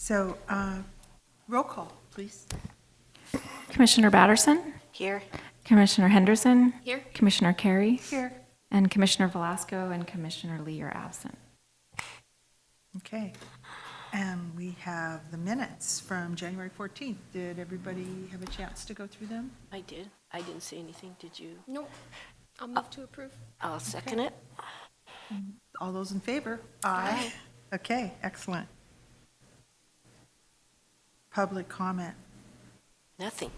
So, roll call, please. Commissioner Batterson, Here. Commissioner Henderson, Here. Commissioner Carey, Here. and Commissioner Velasco and Commissioner Lee are absent. Okay. And we have the minutes from January 14th. Did everybody have a chance to go through them? I did. I didn't see anything. Did you? Nope. I'll move to approve. I'll second it. All those in favor? Aye. Okay, excellent. Public comment. Nothing.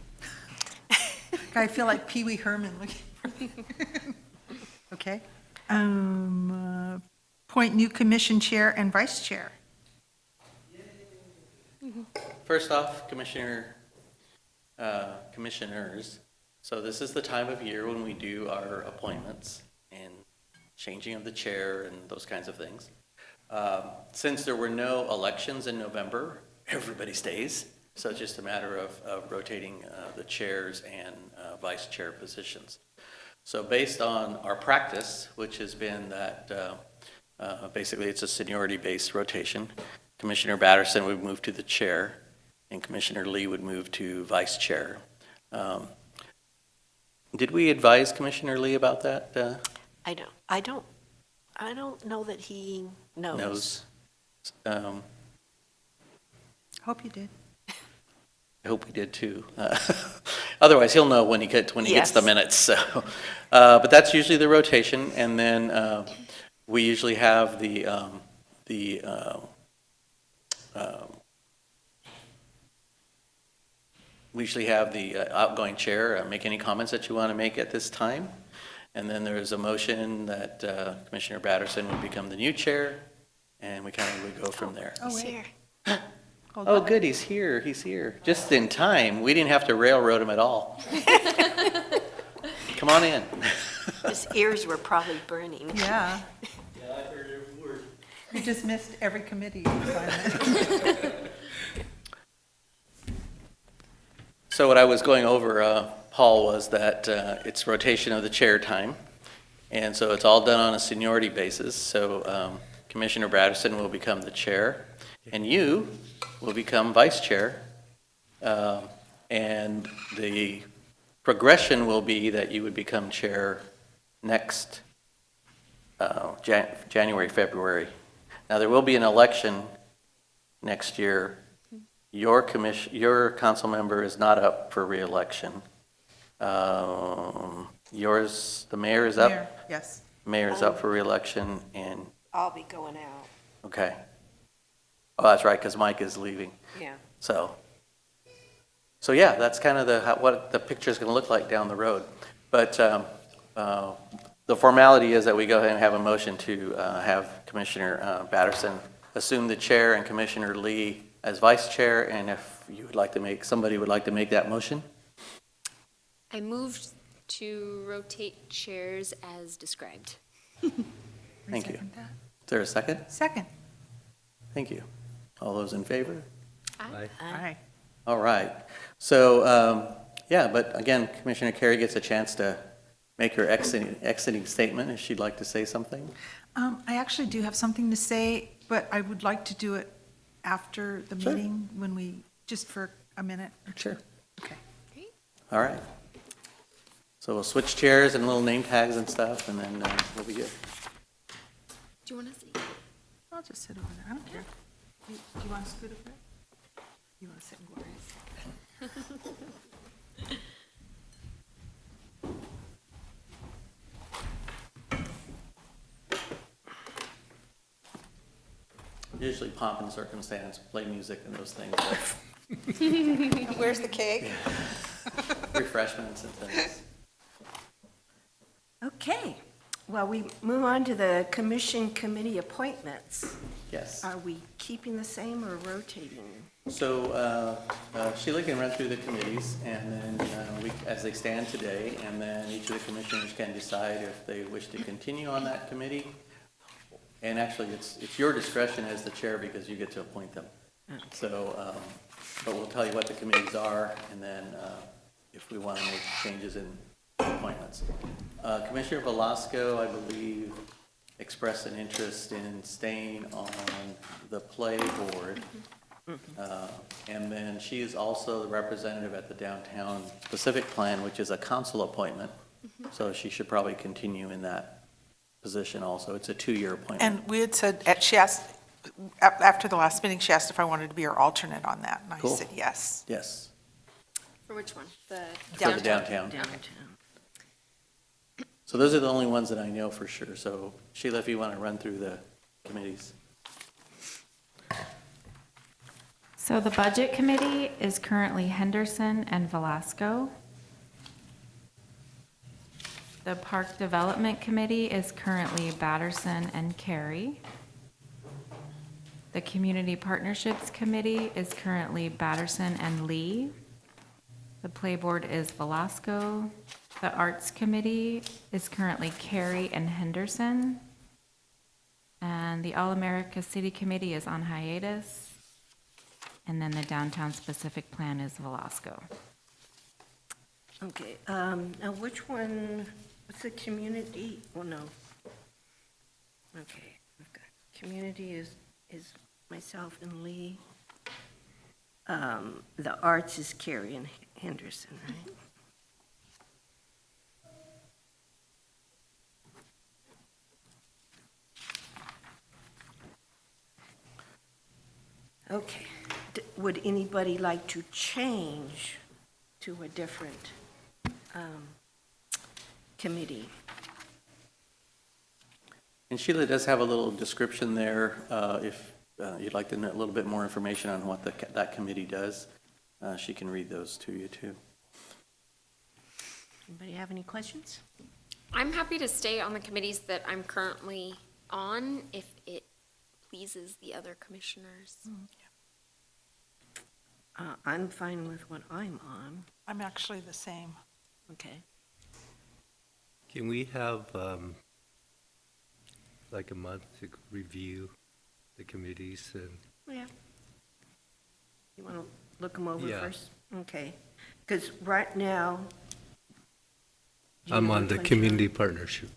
I feel like Pee Wee Herman looking for me. Okay. Appoint new commission chair and vice chair. First off, commissioners, so this is the time of year when we do our appointments and changing of the chair and those kinds of things. Since there were no elections in November, everybody stays. So it's just a matter of rotating the chairs and vice chair positions. So based on our practice, which has been that basically it's a seniority-based rotation, Commissioner Batterson would move to the chair and Commissioner Lee would move to vice chair. Did we advise Commissioner Lee about that? I don't know that he knows. Hope you did. I hope we did too. Otherwise, he'll know when he gets the Yes. minutes. So, but that's usually the rotation, and then we usually have the outgoing chair make any comments that you want to make at this time, and then there's a motion that Commissioner Batterson would become the new chair, and we kind of would go from there. Oh, He's wait. here. Hold Oh, on. good, he's here, just in time. We didn't have to railroad him at all. Come on in. His ears were probably burning. Yeah. Yeah, I heard every word. You just missed every committee assignment. So what I was going over, Paul, was that it's rotation of the chair time, and so it's all done on a seniority basis. So Commissioner Batterson will become the chair, and you will become vice chair. And the progression will be that you would become chair next January, February. Now, there will be an election next year. Your council member is not up for reelection. The mayor is up? Mayor, yes. Mayor is up for reelection, and, I'll be going out. okay. Oh, that's right, because Mike is leaving. Yeah. So yeah, that's kind of what the picture is going to look like down the road. But the formality is that we go ahead and have a motion to have Commissioner Batterson assume the chair and Commissioner Lee as vice chair. And if you would like to somebody would like to make that motion? I moved to rotate chairs as described. Thank you. Second that. Is there a second? Second. Thank you. All those in favor? Aye. Aye. All right. So, yeah, but again, Commissioner Carey gets a chance to make her exiting statement if she'd like to say something. I actually do have something to say, but I would like to do it after the Sure. meeting just for a minute or two. Sure. Okay. Great. All right. So we'll switch chairs and little name tags and stuff, and then we'll be good. Do you want to see? I'll just sit over there. I don't care. Do you want to scoot over there? You want to sit in Gloria's? Usually pomp and circumstance, play music and those things, Where's the cake? refreshments and things. Okay. Well, we move on to the commission committee appointments. Yes. Are we keeping the same or rotating? So Sheila can run through the committees, and then as they stand today, and then each of the commissioners can decide if they wish to continue on that committee. And actually, it's your discretion as the chair because you get to appoint them. So, but we'll tell you what the committees are, and then if we want to make changes in appointments. Commissioner Velasco, I believe, expressed an interest in staying on the play board. And then she is also the representative at the Downtown Pacific Plan, which is a council appointment. So she should probably continue in that position also. It's a 2-year appointment. And we had said, she asked, after the last meeting, she asked if I wanted to be her alternate on that, and I Cool. said yes. Yes, For which one? for the downtown. Downtown. So those are the only ones that I know for sure. So Sheila, if you want to run through the committees. So the Budget Committee is currently Henderson and Velasco. The Park Development Committee is currently Batterson and Carey. The Community Partnerships Committee is currently Batterson and Lee. The Play Board is Velasco. The Arts Committee is currently Carey and Henderson. And the All-America City Committee is on hiatus. And then the Downtown Specific Plan is Velasco. Okay, now which one, what's the community? Well, no. Okay, I've got, community is myself and Lee. The arts is Carrie and Henderson, right? Okay, would anybody like to change to a different committee? And Sheila does have a little description there, if you'd like to know a little bit more information on what that committee does. She can read those to you, too. Anybody have any questions? I'm happy to stay on the committees that I'm currently on if it pleases the other commissioners. I'm fine with what I'm on. I'm actually the same. Okay. Can we have like a month to review the committees and Yeah. You want to look them over Yeah. first? Okay. Because right now. do you I'm know on which the ones you're community partnership.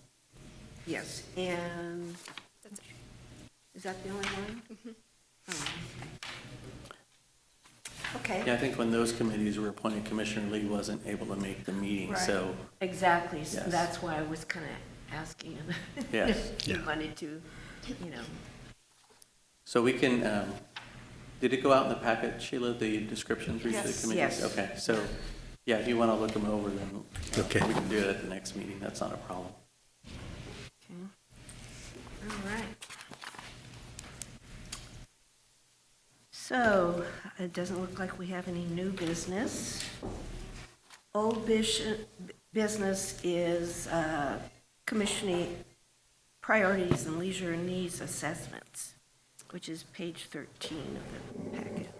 Yes, and That's it. is that the only one? Oh, okay. Yeah, I think when those committees were appointed, Commissioner Lee wasn't able to make the meeting, Right. so, Exactly, so Yes. that's why I was kind of asking Yes. if you Yeah. wanted to, you know. so we can, did it go out in the packet, Sheila, the descriptions for each of the Yes. committees? Yes. Okay, so, yeah, if you want to look them over, then Okay. we can do it at the next meeting, that's not a problem. All right. So, it doesn't look like we have any new business. Old business is commissioning priorities and leisure needs assessments, which is page 13 of the packet.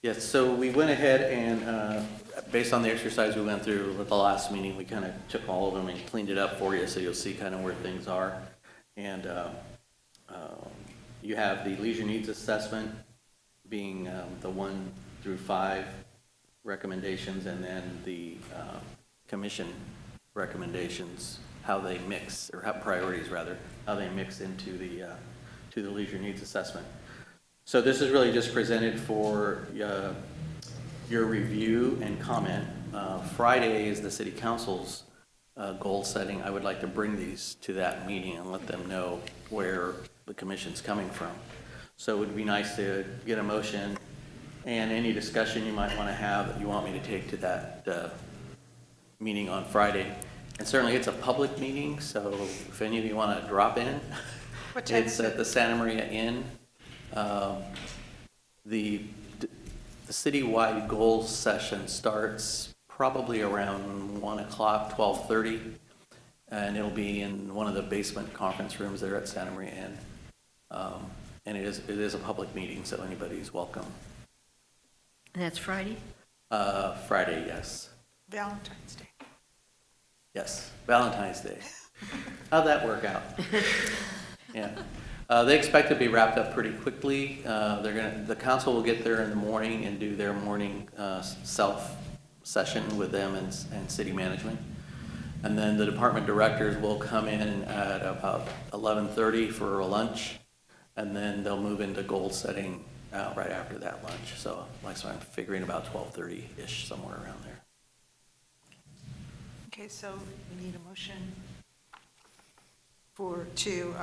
Yes, so we went ahead and, based on the exercise we went through at the last meeting, we kind of took all of them and cleaned it up for you, so you'll see kind of where things are. And you have the leisure needs assessment being the 1 through 5 recommendations, and then the commission recommendations, how they mix, or how priorities rather, how they mix into the to the leisure needs assessment. So this is really just presented for your review and comment. Friday is the city council's goal setting. I would like to bring these to that meeting and let them know where the commission's coming from. So it would be nice to get a motion and any discussion you might want to have that you want me to take to that meeting on Friday. And certainly it's a public meeting, so if any of you want to drop in, What time it's is at the Santa Maria Inn. The citywide goals session starts probably around 1 o'clock, 12:30, and it'll be in one of the basement conference rooms there at Santa Maria Inn. And it is a public meeting, so anybody's welcome. And that's Friday? Friday, yes. Valentine's Day. Yes, Valentine's Day. How'd that work out? Yeah. They expect to be wrapped up pretty quickly. The council will get there in the morning and do their morning self-session with them and city management. And then the department directors will come in at about 11:30 for a lunch, and then they'll move into goal setting right after that lunch. So I'm figuring about 12:30-ish, somewhere around there. Okay, so we need a motion to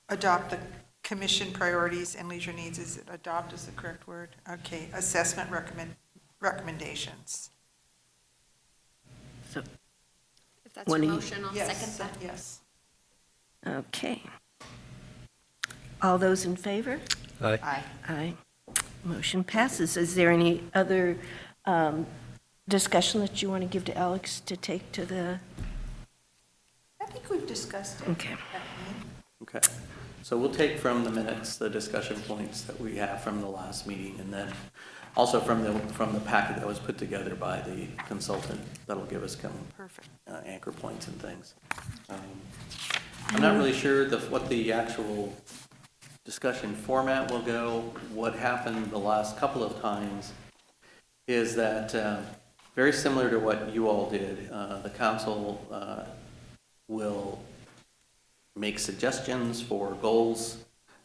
adopt the commission priorities and leisure needs. Is it adopt is the correct word? Okay, assessment recommendations. So, If that's your When he- motion, I'll second that. Yes. okay. All those in favor? Aye. Aye. Aye. Motion passes. Is there any other discussion that you want to give to Alex to take to the, I think we've discussed it. okay. Okay, so we'll take from the minutes the discussion points that we have from the last meeting, and then also from the packet that was put together by the consultant that'll give us Perfect. anchor points and things. I'm not really sure what the actual discussion format will go. What happened the last couple of times is that, very similar to what you all did, the council will make suggestions for goals,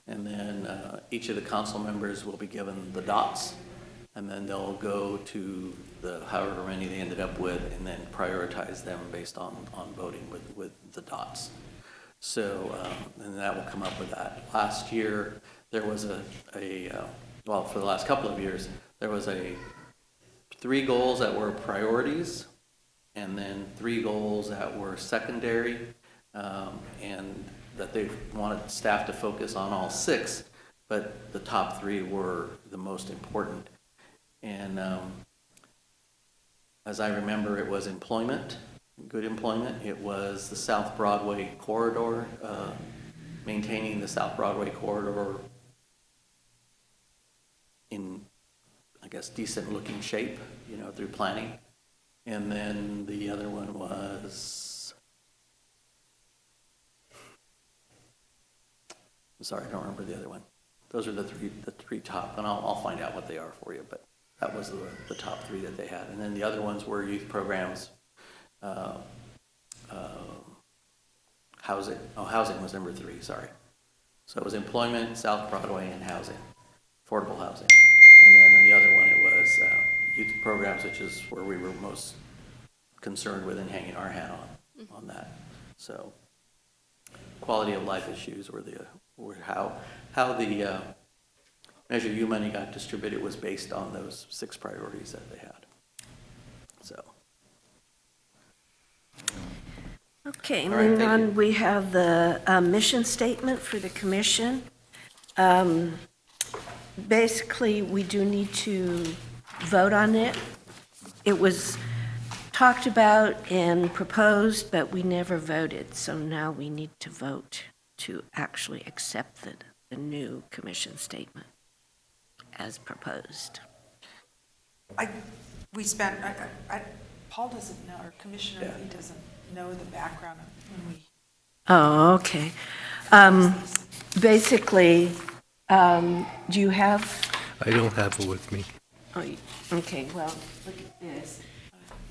and then each of the council members will be given the dots, and then they'll go to the however many they ended up with, and then prioritize them based on voting with the dots. So, and that will come up with that. Last year, there was well, for the last couple of years, there was 3 goals that were priorities, and then 3 goals that were secondary, and that they wanted staff to focus on all 6, but the top 3 were the most important. And as I remember, it was employment, good employment. It was the South Broadway corridor, maintaining the South Broadway corridor in, I guess, decent looking shape, through planning. And then the other one was, I'm sorry, I don't remember the other one. Those are the three top, and I'll find out what they are for you, but that was the top 3 that they had. And then the other ones were youth programs, housing. Oh, housing was number 3, sorry. So it was employment, South Broadway, and housing, affordable housing. And then the other one, it was youth programs, which is where we were most concerned with and hanging our hat on that. So quality of life issues were how the Measure U money got distributed was based on those 6 priorities that they had. So. Okay, All right, moving thank on, you. we have the mission statement for the commission. Basically, we do need to vote on it. It was talked about and proposed, but we never voted, so now we need to vote to actually accept the new commission statement as proposed. Paul doesn't know, or Commissioner Lee doesn't know the background of when we. Oh, okay. Basically, do you have? I don't have it with me. Oh, okay, well, look at this.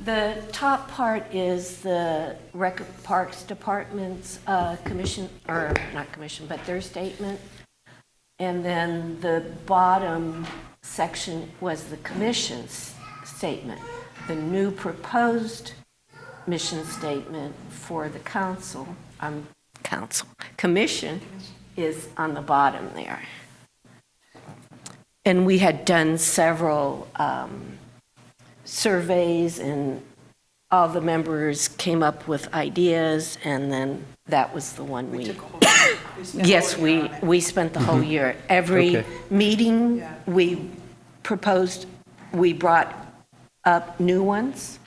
The top part is the Parks Department's commission, or not commission, but their statement. And then the bottom section was the commission's statement. The new proposed mission statement for the commission is on the bottom there. And we had done several surveys, and all the members came up with ideas, and then that was the one we. Took a whole year. We spent a Yes, whole year on it. we spent the whole year. Every Okay. meeting, Yeah. we proposed, we brought up new ones.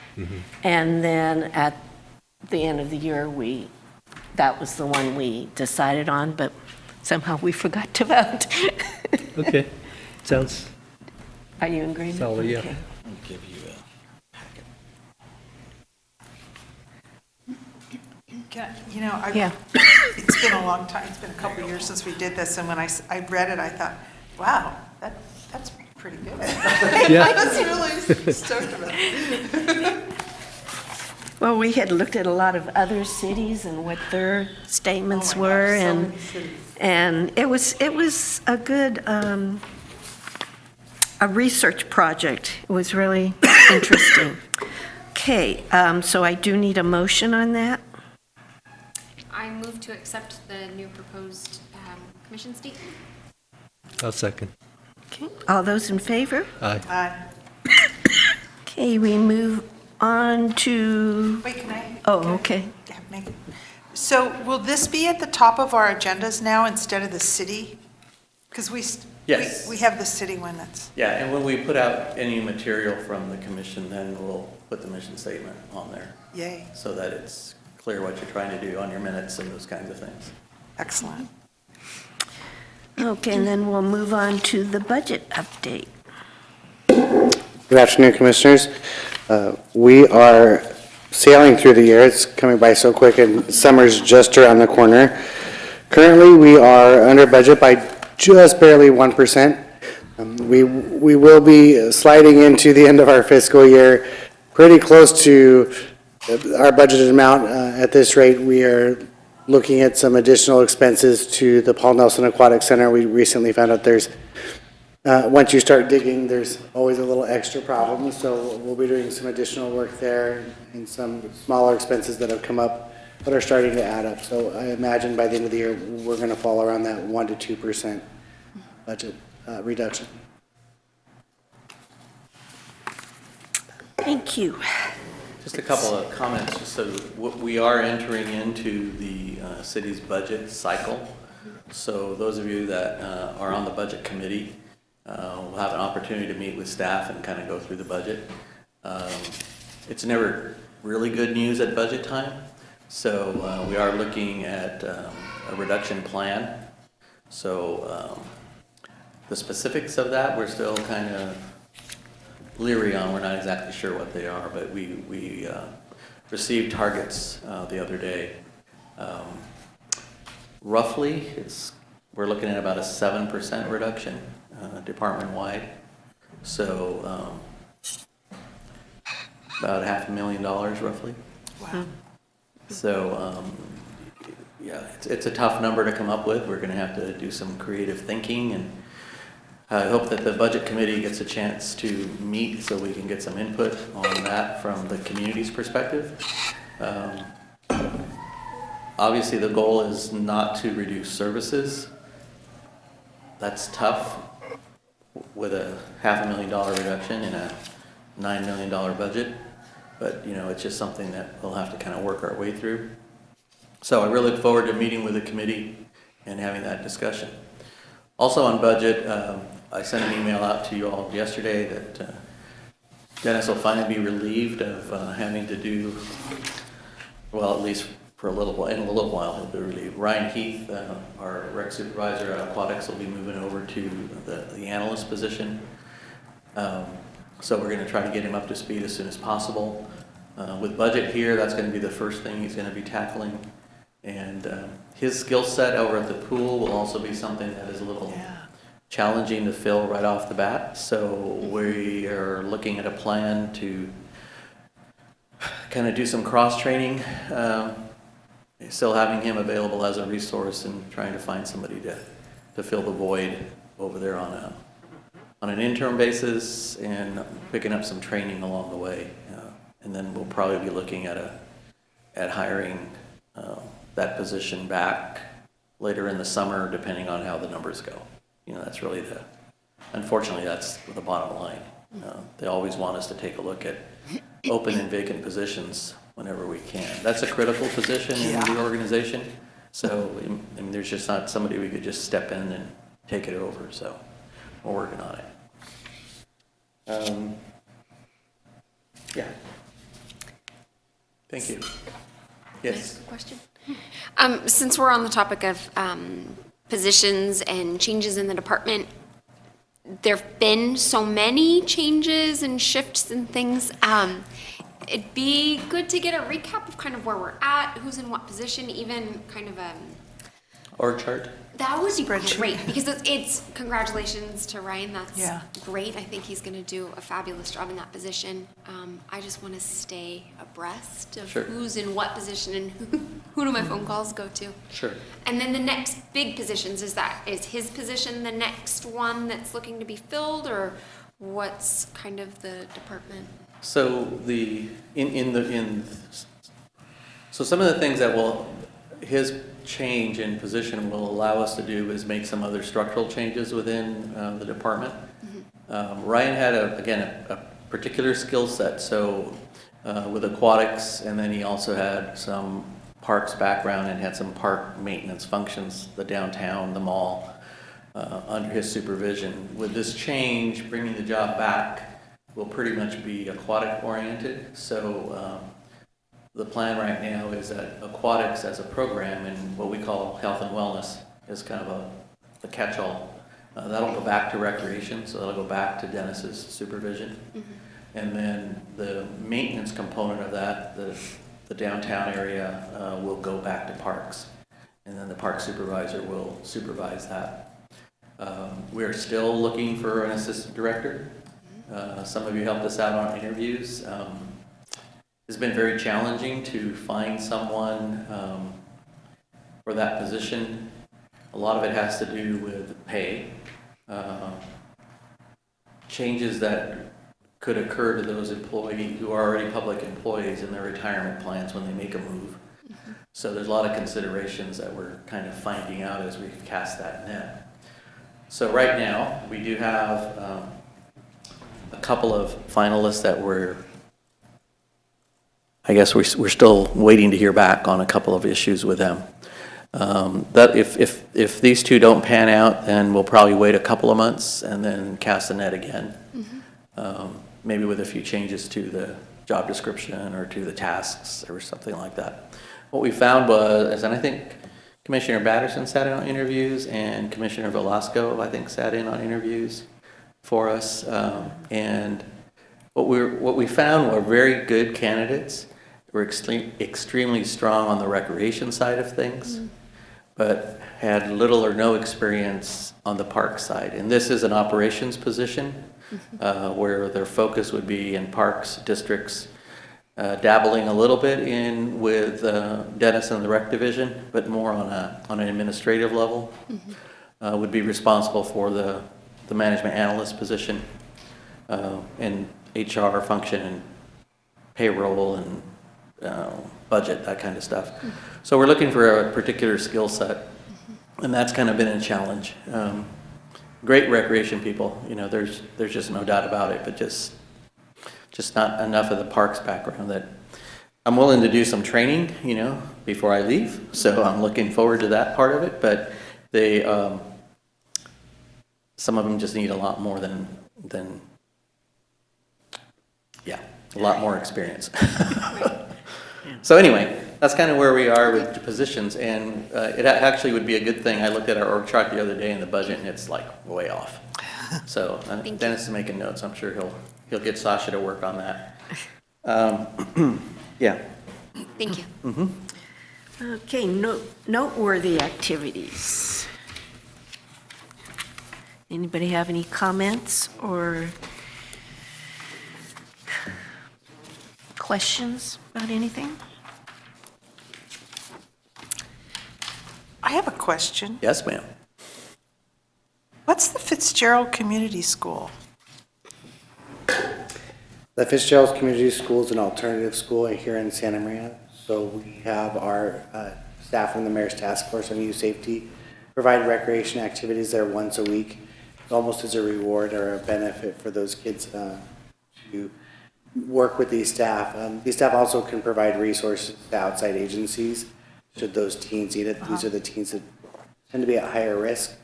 And then at the end of the year, that was the one we decided on, but somehow we forgot to vote. Okay, sounds, Are you in agreement? Solid, yeah. Okay. I'll give you a packet. Yeah. It's been a long time, it's been a couple of years since we did this, and when I read it, I thought, wow, that's pretty good. Yeah. I was really stoked about it. Well, we had looked at a lot of other cities and what their statements Oh my gosh, were, so and, many cities. And it was a good, a research project. It was really interesting. Okay, so I do need a motion on that. I move to accept the new proposed commission statement. I'll second. Okay, all those in favor? Aye. Okay, we move on to, Wait, can I? oh, okay. Yeah, Megan. So will this be at the top of our agendas now instead of the city? Because Yes. we have the city one that's, Yeah, and when we put out any material from the commission, then we'll put the mission statement on there yay, so that it's clear what you're trying to do on your minutes and those kinds of things. excellent. Okay, and then we'll move on to the budget update. Good afternoon, Commissioners. We are sailing through the year. It's coming by so quick, and summer's just around the corner. Currently, we are under budget by just barely 1%. We will be sliding into the end of our fiscal year pretty close to our budgeted amount. At this rate, we are looking at some additional expenses to the Paul Nelson Aquatic Center. We recently found out there's once you start digging, there's always a little extra problem, so we'll be doing some additional work there and some smaller expenses that have come up that are starting to add up. So I imagine by the end of the year, we're going to fall around that 1% to 2% budget reduction. Thank you. Just a couple of comments, just so we are entering into the city's budget cycle. So those of you that are on the budget committee will have an opportunity to meet with staff and kind of go through the budget. It's never really good news at budget time, so we are looking at a reduction plan. So the specifics of that, we're still kind of leery on. We're not exactly sure what they are, but we received targets the other day. Roughly, we're looking at about a 7% reduction department-wide. So about $500,000 roughly. Wow. So yeah, it's a tough number to come up with. We're going to have to do some creative thinking, and I hope that the budget committee gets a chance to meet so we can get some input on that from the community's perspective. Obviously, the goal is not to reduce services. That's tough with a $500,000 reduction in a $9 million budget, but you know, it's just something that we'll have to kind of work our way through. So I really look forward to meeting with the committee and having that discussion. Also on budget, I sent an email out to you all yesterday that Dennis will finally be relieved of having to do, well, at least for a little while, in a little while he'll be relieved. Ryan Heath, our rec supervisor at Aquatics, will be moving over to the analyst position. So we're going to try to get him up to speed as soon as possible. With budget here, that's going to be the first thing he's going to be tackling. And his skill set over at the pool will also be something that is a little challenging to fill right off the bat. So we are looking at a plan to kind of do some cross-training, still having him available as a resource and trying to find somebody to fill the void over there on an interim basis and picking up some training along the way. And then we'll probably be looking at hiring that position later in the summer, depending on how the numbers go. You know, that's really unfortunately, that's the bottom line. They always want us to take a look at open and vacant positions whenever we can. That's a critical position in the organization. So, I mean, there's just not somebody we could just step in and take it over. So, we're working on it. Yeah. Thank you. Yes. Next question. Since we're on the topic of positions and changes in the department, there've been so many changes and shifts and things. It'd be good to get a recap of kind of where we're at, who's in what position, even kind of Org chart? That would be Spreadsheet. great, because it's congratulations to Ryan, that's Yeah. great. I think he's gonna do a fabulous job in that position. I just wanna stay abreast of Sure. who's in what position and who do my phone calls go to. Sure. And then the next big positions, is his position the next one that's looking to be filled, or what's kind of the department? So so some of the things that his change in position will allow us to do is make some other structural changes within the department. Ryan had, a particular skill set, so with aquatics, and then he also had some parks background and had some park maintenance functions, the downtown, the mall, under his supervision. With this change, bringing the job back will pretty much be aquatic oriented. So the plan right now is that aquatics as a program and what we call health and wellness is kind of a catch-all. That'll go back to recreation, so that'll go back to Dennis's supervision. And then the maintenance component of that, the downtown area, will go back to parks. And then the park supervisor will supervise that. We're still looking for an assistant director. Some of you helped us out on interviews. It's been very challenging to find someone for that position. A lot of it has to do with pay. Changes that could occur to those employees who are already public employees in their retirement plans when they make a move. So there's a lot of considerations that we're kind of finding out as we cast that net. So right now, we do have a couple of finalists that we're still waiting to hear back on a couple of issues with them. That if these two don't pan out, then we'll probably wait a couple of months and then cast the net again. Maybe with a few changes to the job description or to the tasks or something like that. What we found was, and I think Commissioner Batterson sat in on interviews and Commissioner Velasco, I think, sat in on interviews for us. And what we found were very good candidates. Were extremely strong on the recreation side of things, but had little or no experience on the park side. And this is an operations position where their focus would be in parks, districts, dabbling a little bit in with Dennis and the rec division, but more on an administrative level. Would be responsible for the management analyst position and HR function and payroll and budget, that kind of stuff. So we're looking for a particular skill set, and that's kind of been a challenge. Great recreation people, there's just no doubt about it, but just not enough of the parks background that I'm willing to do some training, before I leave. So I'm looking forward to that part of it, but some of them just need a lot more than a lot more experience. So anyway, that's kind of where we are with the positions, and it actually would be a good thing. I looked at our org chart the other day in the budget, and it's like way off. So Dennis is making notes. I'm sure he'll get Sasha to work on that. Yeah. Thank you. Okay, noteworthy activities. Anybody have any comments or questions about anything? I have a question. Yes, ma'am. What's the Fitzgerald Community School? The Fitzgerald Community School is an alternative school here in Santa Maria. So we have our staff from the Mayor's Task Force on Youth Safety provide recreation activities there once a week, almost as a reward or a benefit for those kids to work with these staff. These staff also can provide resources to outside agencies should those teens need it. These are the teens that tend to be at higher risk.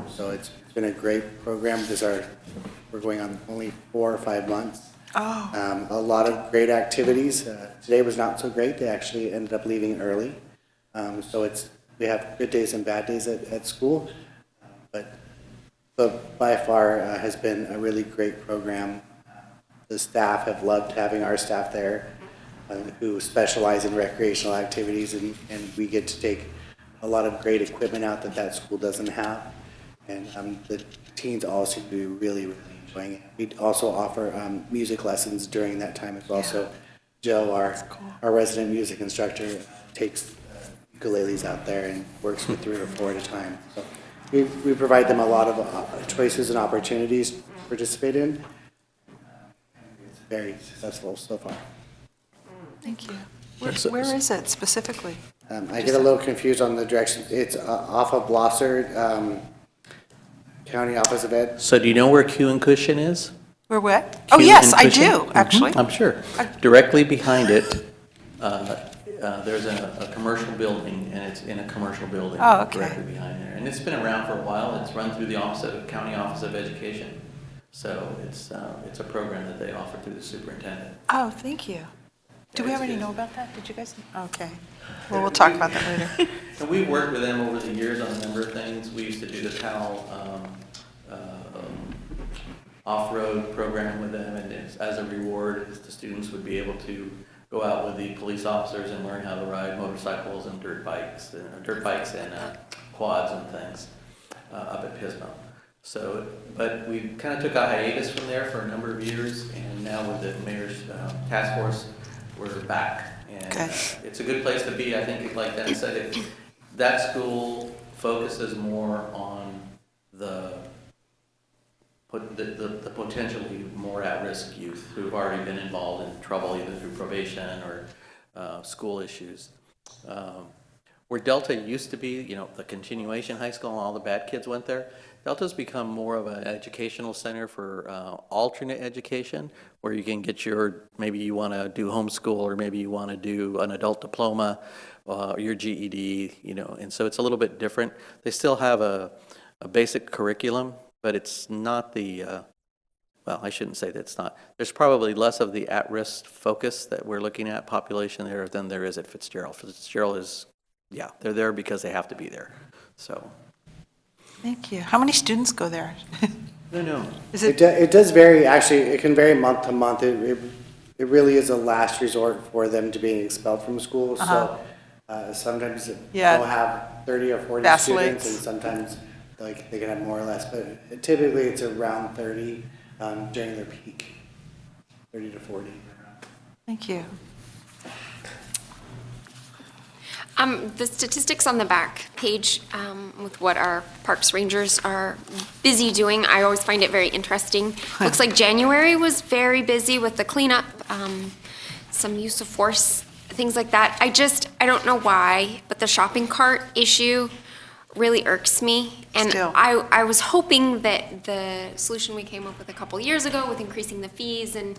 So it's been a great program. We're going on only 4 or 5 months. Oh, A lot of great activities. Today was not so great. They actually ended up leaving early. So we have good days and bad days at school. But by far has been a really great program. The staff have loved having our staff there who specialize in recreational activities, and we get to take a lot of great equipment out that that school doesn't have. And the teens all seem to be really, really enjoying it. We also offer music lessons during that time as well. So Joe, our resident music instructor, takes ukuleles out there and works with 3 or 4 at a time. So we provide them a lot of choices and opportunities to participate in. It's very successful so far. Thank you. Where is it specifically? I get a little confused on the direction. It's off of Blosser, County Office of Ed. So do you know where Q and Cushion is? Where what? Oh, Q yes, and I Cushion? do, actually. I'm sure. Directly behind it, there's a commercial building, and it's in a commercial building. Oh, okay. Directly behind there. And it's been around for a while. It's run through the County Office of Education. So it's a program that they offer through the superintendent. Oh, thank you. Do we it's already good. know about that? Did you guys? Okay. Well, we'll talk about that later. And we've worked with them over the years on a number of things. We used to do the PAL off-road program with them, and as a reward, the students would be able to go out with the police officers and learn how to ride motorcycles and dirt bikes and quads and things up at Pismo. So, but we kind of took a hiatus from there for a number of years, and now with the mayor's task force, we're back. And Good. it's a good place to be. I think, like Dennis said, that school focuses more on the potentially more at-risk youth who've already been involved in trouble either through probation or school issues. Where Delta used to be, the continuation high school and all the bad kids went there, Delta's become more of an educational center for alternate education, where you can get maybe you want to do homeschool, or maybe you want to do an adult diploma, or your GED, and so it's a little bit different. They still have a basic curriculum, but it's not well, I shouldn't say that it's not. There's probably less of the at-risk focus that we're looking at population there than there is at Fitzgerald. Fitzgerald is, they're there because they have to be there, so. Thank you. How many students go there? No. Is It does vary, actually, it can vary month to month. It really is a last resort for them to being expelled from school. So sometimes Yeah. they'll have 30 or 40 Vacillates. students, and sometimes they can have more or less, but typically it's around 30 during their peak, 30 to 40. Thank you. The statistics on the back page with what our parks rangers are busy doing, I always find it very interesting. Looks like January was very busy with the cleanup, some use of force, things like that. I don't know why, but the shopping cart issue really irks me. And Still. I was hoping that the solution we came up with a couple years ago with increasing the fees and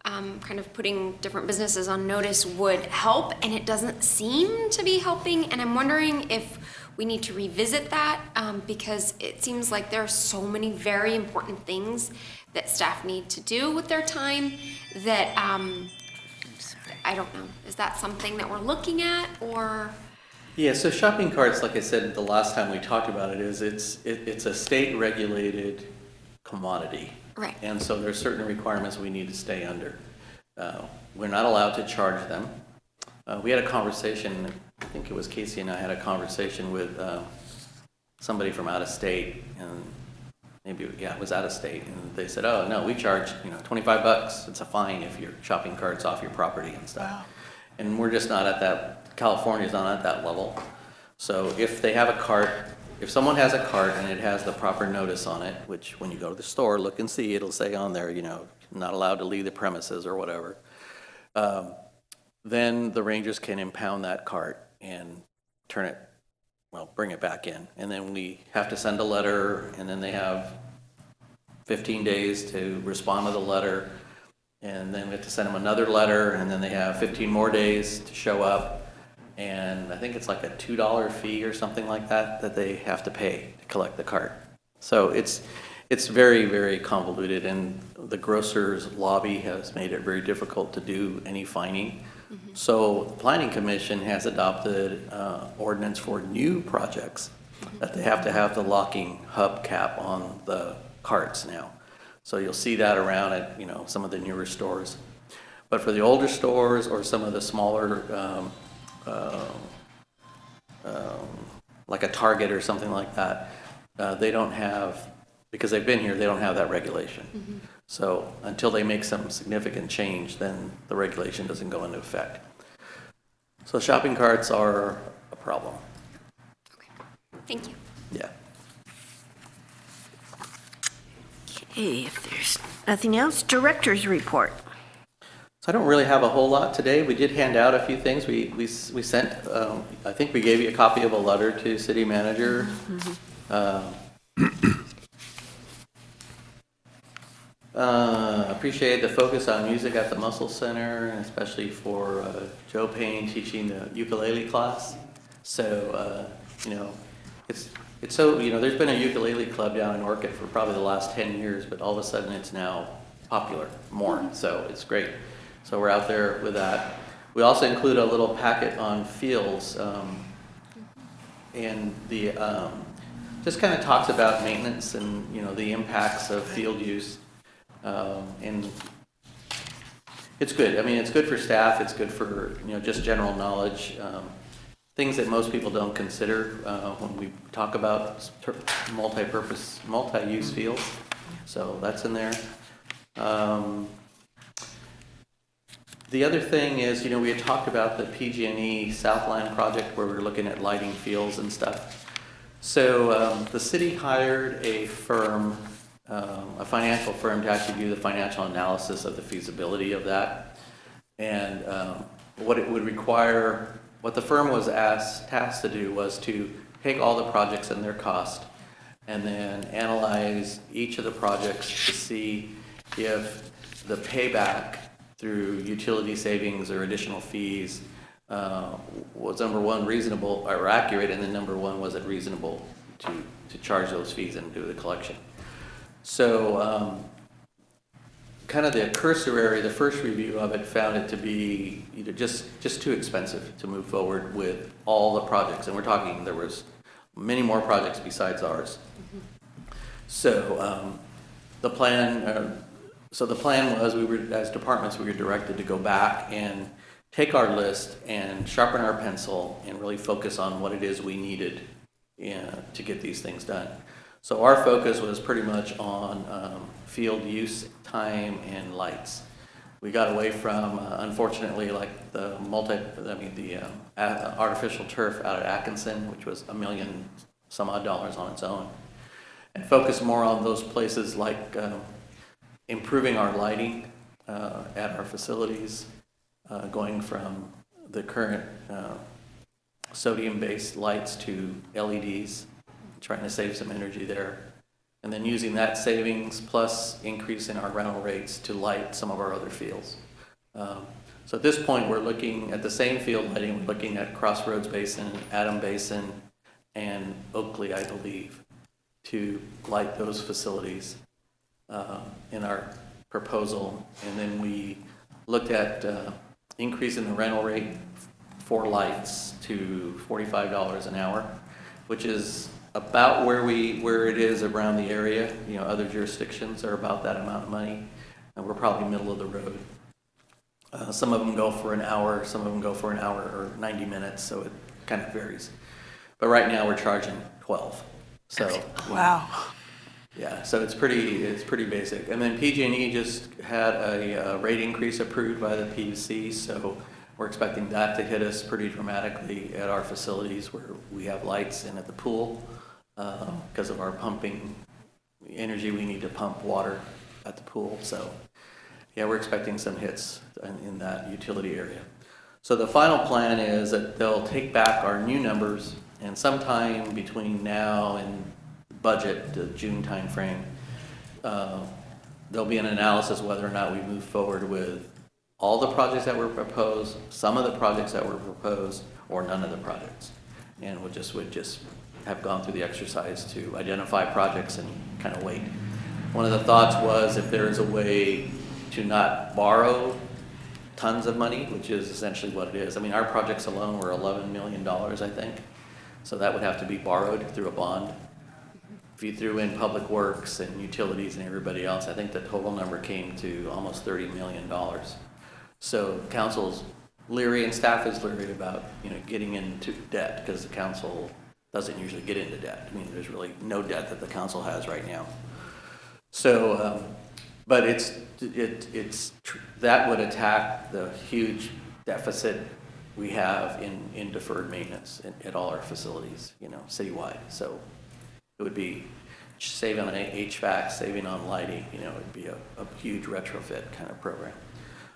kind of putting different businesses on notice would help, and it doesn't seem to be helping. And I'm wondering if we need to revisit that because it seems like there are so many very important things that staff need to do with their time that I don't know. Is that something that we're looking at, or? Yeah, so shopping carts, like I said the last time we talked about it, it's a state-regulated commodity. Right. And so there's certain requirements we need to stay under. We're not allowed to charge them. We had a conversation, I think it was Casey and I had a conversation with somebody from out of state, and maybe, it was out of state, and they said, oh, no, we charge, $25. It's a fine if your shopping cart's off your property and stuff. Wow. And we're just not at that, California's not at that level. So if they have a cart, if someone has a cart and it has the proper notice on it, which when you go to the store, look and see, it'll say on there, not allowed to leave the premises or whatever, then the rangers can impound that cart and bring it back in. And then we have to send a letter, and then they have 15 days to respond to the letter. And then we have to send them another letter, and then they have 15 more days to show up. And I think it's like a $2 fee or something like that they have to pay to collect the cart. So it's very, very convoluted, and the grocers lobby has made it very difficult to do any fining. Mm-hmm. So the Planning Commission has adopted ordinance for new projects that they have to have the locking hubcap on the carts now. So you'll see that around at some of the newer stores. But for the older stores or some of the smaller like a Target or something like that, they don't have, because they've been here, they don't have that regulation. So until they make some significant change, then the regulation doesn't go into effect. So shopping carts are a problem, Thank you. yeah. Okay, if there's nothing else, director's report. So I don't really have a whole lot today. We did hand out a few things. We sent, I think we gave you a copy of a letter to city manager. Appreciate the focus on music at the Muscle Center, and especially for Joe Payne teaching the ukulele class. So, you know, it's so, you know, there's been a ukulele club down in Orchid for probably the last 10 years, but all of a sudden it's now popular more, so it's great. So we're out there with that. We also include a little packet on fields, and the, just kind of talks about maintenance and, you know, the impacts of field use. And it's good. I mean, it's good for staff. It's good for, you know, just general knowledge. Things that most people don't consider when we talk about multi-purpose, multi-use fields. So that's in there. The other thing is, you know, we had talked about the PG&E Southline project where we're looking at lighting fields and stuff. So the city hired a firm, a financial firm, to actually do the financial analysis of the feasibility of that. And what it would require, what the firm was tasked to do was to take all the projects and their cost and then analyze each of the projects to see if the payback through utility savings or additional fees was, number one, reasonable or accurate, and then number one, was it reasonable to charge those fees and do the collection. So kind of the cursory, the first review of it found it to be either just too expensive to move forward with all the projects. And we're talking, there was many more projects besides ours. So the plan was, we were, as departments, we were directed to go back and take our list and sharpen our pencil and really focus on what it is we needed to get these things done. So our focus was pretty much on field use, time, and lights. We got away from, unfortunately, like the artificial turf out at Atkinson, which was $1 million some odd on its own, and focused more on those places like improving our lighting at our facilities, going from the current sodium-based lights to LEDs, trying to save some energy there, and then using that savings plus increasing our rental rates to light some of our other fields. So at this point, we're looking at the same field lighting. We're looking at Crossroads Basin, Adam Basin, and Oakley, I believe, to light those facilities in our proposal. And then we looked at increasing the rental rate for lights to $45 an hour, which is about where it is around the area. You know, other jurisdictions are about that amount of money, and we're probably middle of the road. Some of them go for an hour, some of them go for an hour or 90 minutes, so it kind of varies. But right now we're charging 12. So Wow. yeah, so it's pretty basic. And then PG&E just had a rate increase approved by the PUC, so we're expecting that to hit us pretty dramatically at our facilities where we have lights and at the pool because of our pumping energy. We need to pump water at the pool. So yeah, we're expecting some hits in that utility area. So the final plan is that they'll take back our new numbers, and sometime between now and budget, the June timeframe, there'll be an analysis whether or not we move forward with all the projects that were proposed, some of the projects that were proposed, or none of the projects. And would just have gone through the exercise to identify projects and kind of wait. One of the thoughts was if there is a way to not borrow tons of money, which is essentially what it is. I mean, our projects alone were $11 million, I think. So that would have to be borrowed through a bond. If you threw in public works and utilities and everybody else, I think the total number came to almost $30 million. So council's leery and staff is leery about, getting into debt because the council doesn't usually get into debt. I mean, there's really no debt that the council has right now. So, but that would attack the huge deficit we have in deferred maintenance at all our facilities, citywide. So it would be saving on HVAC, saving on lighting, it'd be a huge retrofit kind of program.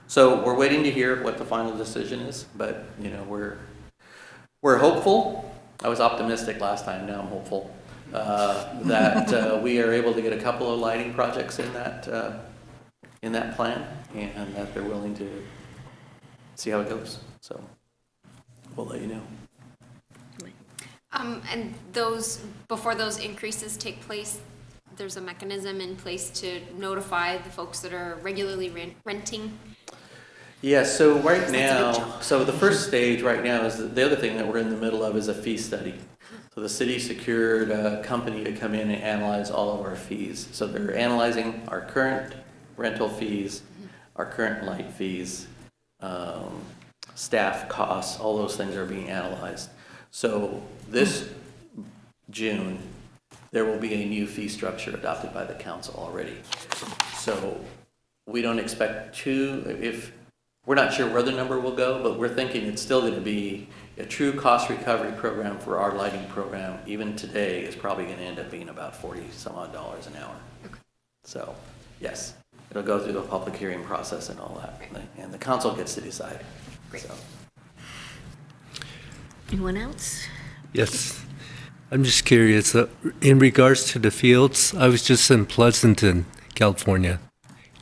So we're waiting to hear what the final decision is, but, we're hopeful. I was optimistic last time, now I'm hopeful, that we are able to get a couple of lighting projects in that plan, and that they're willing to see how it goes. So we'll let you know. And before those increases take place, there's a mechanism in place to notify the folks that are regularly renting? Yeah, so right That's a big now, jump. so the first stage right now is, the other thing that we're in the middle of is a fee study. So the city secured a company to come in and analyze all of our fees. So they're analyzing our current rental fees, our current light fees, staff costs, all those things are being analyzed. So this June, there will be a new fee structure adopted by the council already. So we don't expect we're not sure where the number will go, but we're thinking it's still going to be a true cost recovery program for our lighting program. Even today is probably going to end up being about $40 some odd an hour. So yes, it'll go through the public hearing process and all that, and the council gets to decide. So. Anyone else? Yes. I'm just curious, in regards to the fields, I was just in Pleasanton, California,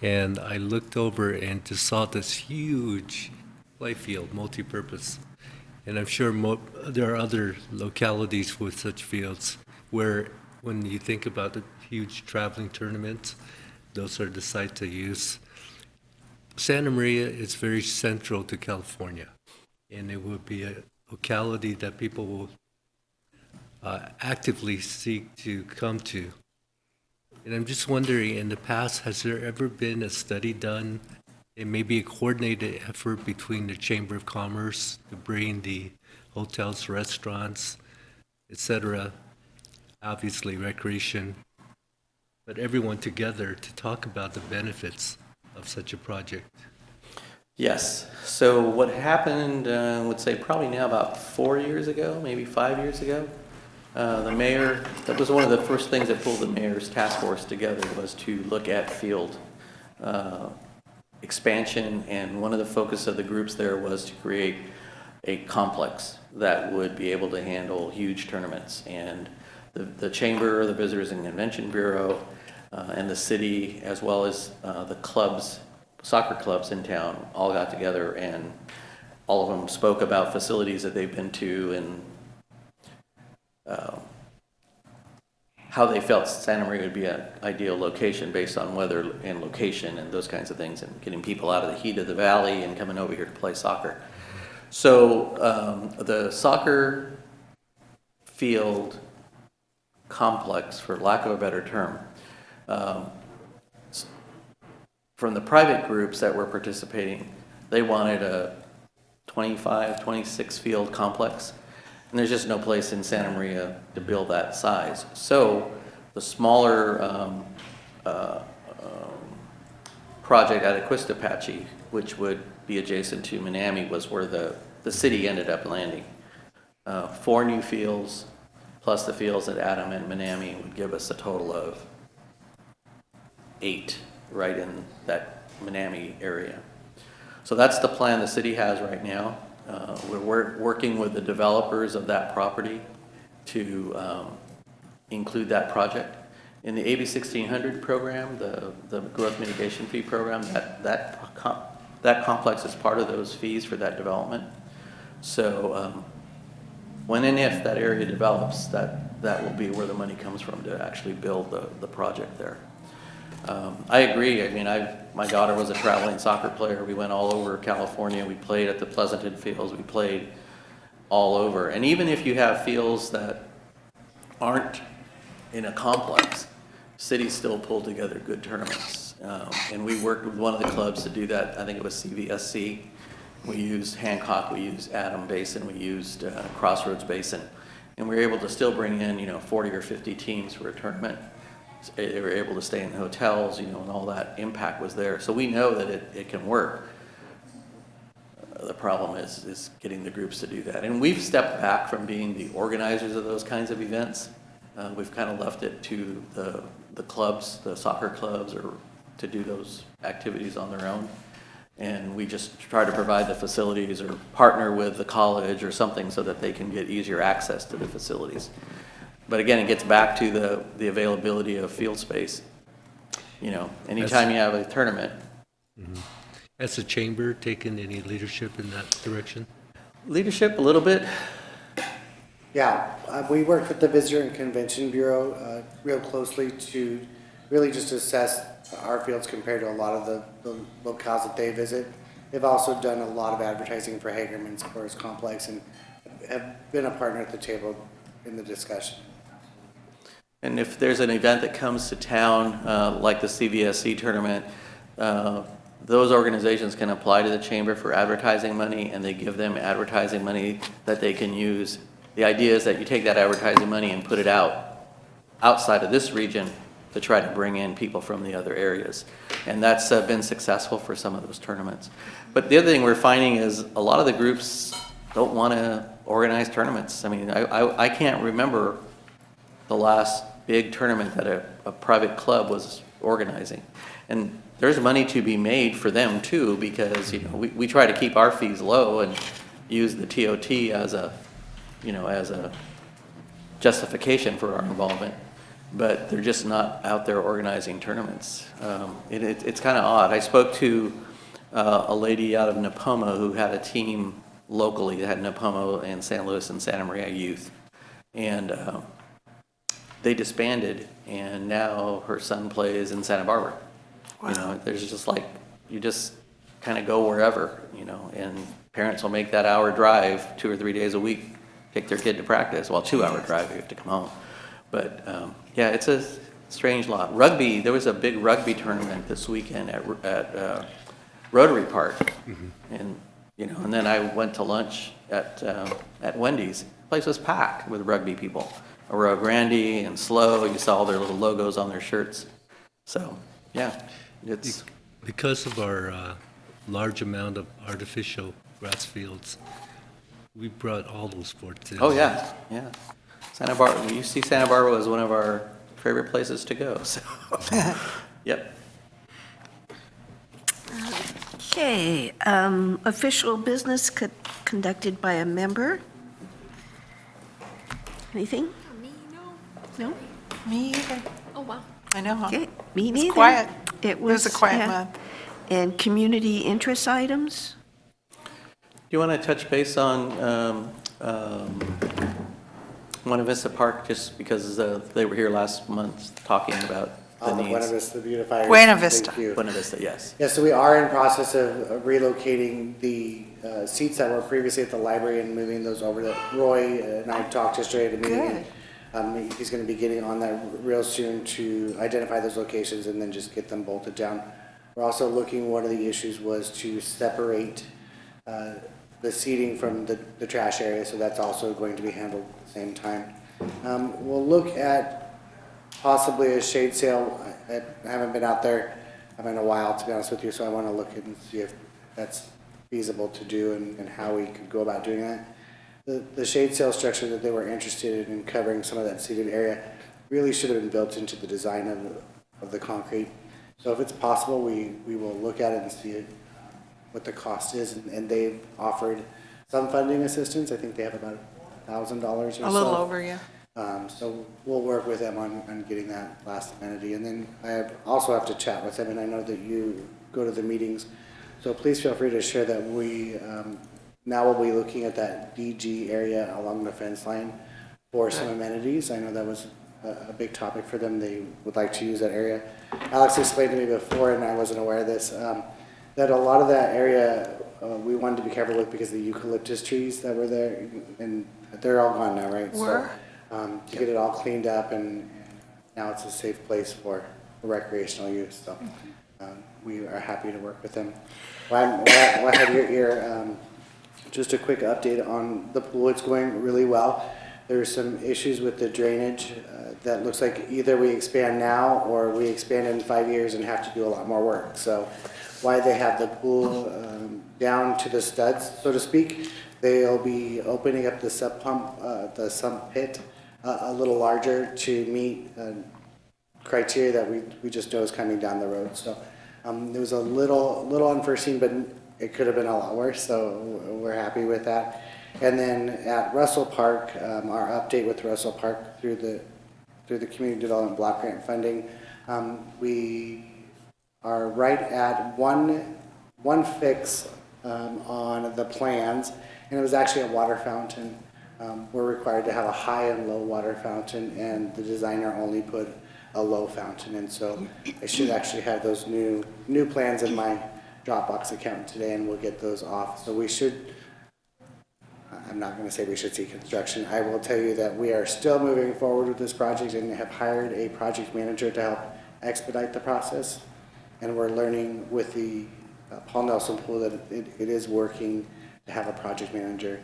and I looked over and just saw this huge play field, multi-purpose. And I'm sure there are other localities with such fields where, when you think about the huge traveling tournaments, those are the sites they use. Santa Maria is very central to California, and it would be a locality that people will actively seek to come to. And I'm just wondering, in the past, has there ever been a study done, and maybe a coordinated effort between the Chamber of Commerce to bring the hotels, restaurants, etc., obviously recreation, but everyone together to talk about the benefits of such a project? Yes. So what happened, I would say probably now about 4 years ago, maybe 5 years ago, the mayor, that was one of the first things that pulled the mayor's task force together, was to look at field expansion, and one of the focus of the groups there was to create a complex that would be able to handle huge tournaments. And the chamber, the Visitors and Convention Bureau, and the city, as well as the clubs, soccer clubs in town, all got together, and all of them spoke about facilities that they've been to and how they felt Santa Maria would be an ideal location based on weather and location and those kinds of things, and getting people out of the heat of the valley and coming over here to play soccer. So the soccer field complex, for lack of a better term, from the private groups that were participating, they wanted a 25, 26 field complex. And there's just no place in Santa Maria to build that size. So the smaller project at Aquistapache, which would be adjacent to Menominee, was where the city ended up landing. 4 new fields, plus the fields at Adam and Menominee, would give us a total of 8 right in that Menominee area. So that's the plan the city has right now. We're working with the developers of that property to include that project. In the AB 1600 program, the growth mitigation fee program, that complex is part of those fees for that development. So when and if that area develops, that will be where the money comes from to actually build the project there. I agree. I mean, my daughter was a traveling soccer player. We went all over California. We played at the Pleasanton fields. We played all over. And even if you have fields that aren't in a complex, cities still pull together good tournaments. And we worked with one of the clubs to do that. I think it was CVSC. We used Hancock, we used Adam Basin, we used Crossroads Basin, and we were able to still bring in, 40 or 50 teams for a tournament. They were able to stay in hotels, and all that impact was there. So we know that it can work. The problem is getting the groups to do that. And we've stepped back from being the organizers of those kinds of events. We've kind of left it to the clubs, the soccer clubs, or to do those activities on their own. And we just try to provide the facilities or partner with the college or something so that they can get easier access to the facilities. But again, it gets back to the availability of field space. Anytime you have a tournament. Has the chamber taken any leadership in that direction? Leadership, a little bit. Yeah, we work with the Visitor and Convention Bureau real closely to really just assess our fields compared to a lot of the locales that they visit. They've also done a lot of advertising for Hagerman Sports Complex and have been a partner at the table in the discussion. And if there's an event that comes to town, like the CVSC tournament, those organizations can apply to the chamber for advertising money, and they give them advertising money that they can use. The idea is that you take that advertising money and put it outside of this region to try to bring in people from the other areas. And that's been successful for some of those tournaments. But the other thing we're finding is a lot of the groups don't want to organize tournaments. I mean, I can't remember the last big tournament that a private club was organizing. And there's money to be made for them too, because we try to keep our fees low and use the TOT as a justification for our involvement. But they're just not out there organizing tournaments. It's kind of odd. I spoke to a lady out of Nipomo who had a team locally that had Nipomo and San Luis and Santa Maria youth. And they disbanded, and now her son plays in Santa Barbara. Wow. There's just you just kind of go wherever, and parents will make that hour drive 2 or 3 days a week, take their kid to practice. Well, 2-hour drive, you have to come home. But yeah, it's a strange lot. Rugby, there was a big rugby tournament this weekend at Rotary Park. And, and then I went to lunch at Wendy's. The place was packed with rugby people. Rio Grande and Slow, you saw all their little logos on their shirts. So, yeah, it's... Because of our large amount of artificial grass fields, we brought all those sports in. Oh, yeah. Santa Barbara, UC Santa Barbara was one of our favorite places to go, so, yep. Okay, official business conducted by a member. Anything? No? Me either. Oh, wow. I know, huh? Okay, me It neither. was quiet. It was a quiet yeah. month. And community interest items? Do you want to touch base on Buena Vista Park, just because they were here last month talking about the The Buena needs? Vista beautifiers. Buena Vista. Thank you. Buena Vista, yes. Yeah, so we are in process of relocating the seats that were previously at the library and moving those over to Roy. And I talked yesterday at a meeting. He's going to be getting on that real soon to identify those locations and then just get them bolted down. We're also looking, one of the issues was to separate the seating from the trash area, so that's also going to be handled at the same time. We'll look at possibly a shade sale. I haven't been out there in a while, to be honest with you, so I want to look and see if that's feasible to do and how we could go about doing that. The shade sail structure that they were interested in covering some of that seated area really should have been built into the design of the concrete. So if it's possible, we will look at it and see what the cost is. And they've offered some funding assistance. I think they have about $1,000 or so. A little over, yeah. So we'll work with them on getting that last amenity. And then I also have to chat with them, and I know that you go to the meetings. So please feel free to share that we now we'll be looking at that DG area along the fence line for some amenities. I know that was a big topic for them. They would like to use that area. Alex explained to me before, and I wasn't aware of this, that a lot of that area we wanted to be careful with because of the eucalyptus trees that were there, and they're all gone now, right? Were? So to get it all cleaned up, and now it's a safe place for recreational use. So We are happy to work with them. While I have your ear, just a quick update on the pool. It's going really well. There's some issues with the drainage that looks like either we expand now or we expand in 5 years and have to do a lot more work. So why they have the pool down to the studs, so to speak, they'll be opening up the sump pit a little larger to meet criteria that we just know is coming down the road. So it was a little unforeseen, but it could have been a lot worse. So we're happy with that. And then at Russell Park, our update with Russell Park through the Community Development Block Grant funding, we are right at one fix on the plans, and it was actually a water fountain. We're required to have a high and low water fountain, and the designer only put a low fountain, and so I should actually have those new plans in my Dropbox account today, and we'll get those off. So we should, I'm not going to say we should see construction. I will tell you that we are still moving forward with this project and have hired a project manager to help expedite the process. And we're learning with the Paul Nelson Pool that it is working to have a project manager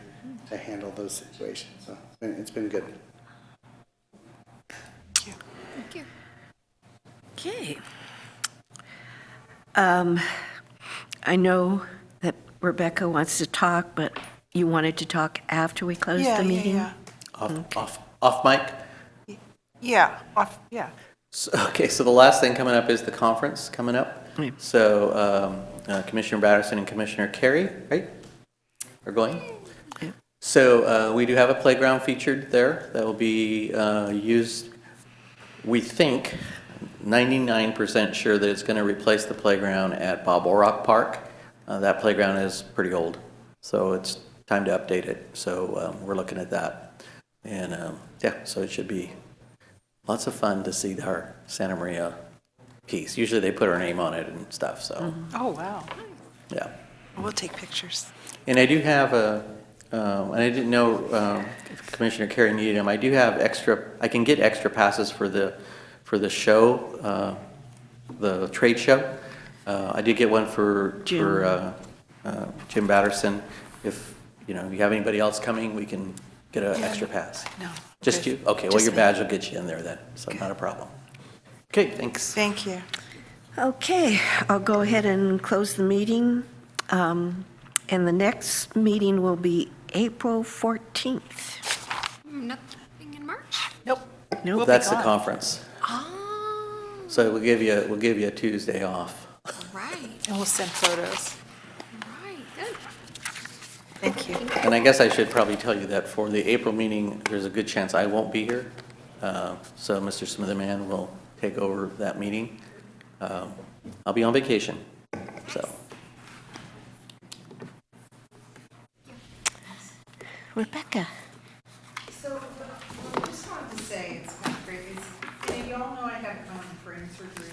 to handle those situations. So it's been good. Thank you. Okay. I know that Rebecca wants to talk, but you wanted to talk after we close the meeting? Yeah. Off mic? Yeah, Okay, so the last thing coming up is the conference coming up. Yeah. So Commissioner Batterson and Commissioner Carey, right, are going? Yeah. So we do have a playground featured there that will be used, we think, 99% sure that it's going to replace the playground at Bob Orrock Park. That playground is pretty old, so it's time to update it. So we're looking at that. And yeah, so it should be lots of fun to see our Santa Maria piece. Usually they put our name on it and stuff, so, Oh, wow. yeah. We'll take pictures. And I do have and I didn't know if Commissioner Carey needed them, I do have I can get extra passes for the show, the trade show. I did get one for Jim Batterson. If, you have anybody else coming, we can get an extra pass. No. Just you? Okay, well, Just your me. badge will get you in there then, so not a problem. Okay, thanks. Thank you. Okay, I'll go ahead and close the meeting. And the next meeting will be April 14th. Nothing in March? Nope. Nope. That's the conference. Oh, So we'll give you a Tuesday off. right, And we'll send photos. right, good. Thank you. And I guess I should probably tell you that for the April meeting, there's a good chance I won't be here. So Mr. Smitherman will take over that meeting. I'll be on vacation, so. Rebecca? So, I just wanted to say, it's kind of great, you all know I had brain surgery